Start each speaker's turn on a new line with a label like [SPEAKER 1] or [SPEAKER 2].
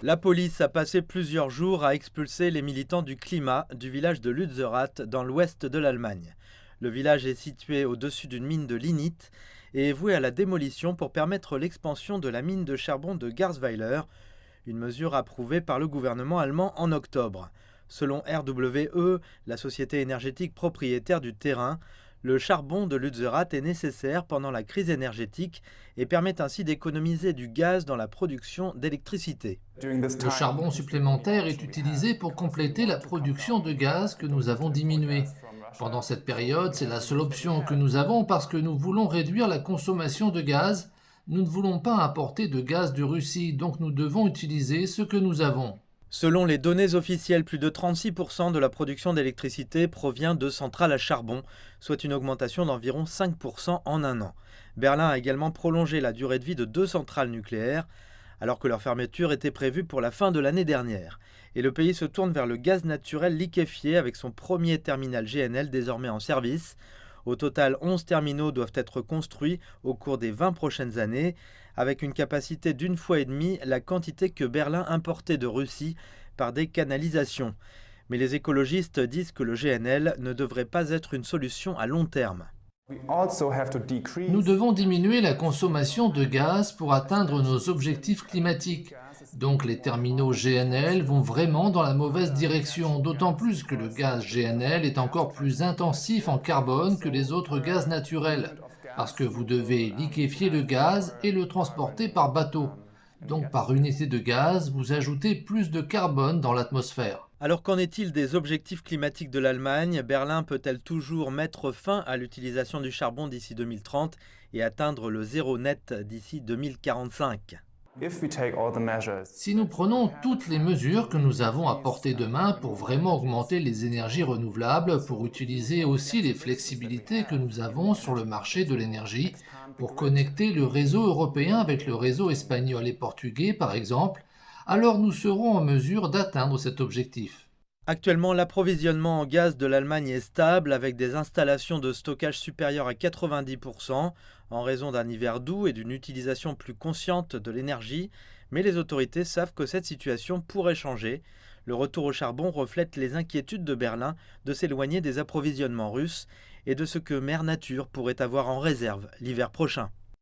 [SPEAKER 1] La police a passé plusieurs jours à expulser les militants du climat du village de Lützerath dans l'ouest de l'Allemagne. Le village est situé au-dessus d'une mine de lignite et est voué à la démolition pour permettre l'expansion de la mine de charbon de Garzweiler, une mesure approuvée par le gouvernement allemand en octobre. Selon RWE, la société énergétique propriétaire du terrain, le charbon de Lützerath est nécessaire pendant la crise énergétique et permet ainsi d'économiser du gaz dans la production d'électricité.
[SPEAKER 2] Le charbon supplémentaire est utilisé pour compléter la production de gaz que nous avons diminuée. Pendant cette période, c'est la seule option que nous avons parce que nous voulons réduire la consommation de gaz. Nous ne voulons pas importer de gaz de Russie, donc nous devons utiliser ce que nous avons.
[SPEAKER 1] Selon les données officielles, plus de 36% de la production d'électricité provient de centrales à charbon, soit une augmentation d'environ 5% en un an. Berlin a également prolongé la durée de vie de deux centrales nucléaires, alors que leur fermeture était prévue pour la fin de l'année dernière. Et le pays se tourne vers le gaz naturel liquéfié avec son premier terminal GNL désormais en service. Au total, 11 terminaux doivent être construits au cours des 20 prochaines années, avec une capacité d'une fois et demie la quantité que Berlin importait de Russie par des canalisations. Mais les écologistes disent que le GNL ne devrait pas être une solution à long terme.
[SPEAKER 2] Nous devons diminuer la consommation de gaz pour atteindre nos objectifs climatiques. Donc les terminaux GNL vont vraiment dans la mauvaise direction, d'autant plus que le gaz GNL est encore plus intensif en carbone que les autres gaz naturels, parce que vous devez liquéfier le gaz et le transporter par bateau. Donc par unité de gaz, vous ajoutez plus de carbone dans l'atmosphère.
[SPEAKER 1] Alors qu'en est-il des objectifs climatiques de l'Allemagne? Berlin peut-elle toujours mettre fin à l'utilisation du charbon d'ici 2030 et atteindre le zéro net d'ici 2045?
[SPEAKER 2] Si nous prenons toutes les mesures que nous avons à portée de main pour vraiment augmenter les énergies renouvelables, pour utiliser aussi les flexibilités que nous avons sur le marché de l'énergie, pour connecter le réseau européen avec le réseau espagnol et portugais par exemple, alors nous serons en mesure d'atteindre cet objectif.
[SPEAKER 1] Actuellement, l'approvisionnement en gaz de l'Allemagne est stable avec des installations de stockage supérieures à 90% en raison d'un hiver doux et d'une utilisation plus consciente de l'énergie, mais les autorités savent que cette situation pourrait changer. Le retour au charbon reflète les inquiétudes de Berlin de s'éloigner des approvisionnements russes et de ce que Mère Nature pourrait avoir en réserve l'hiver prochain.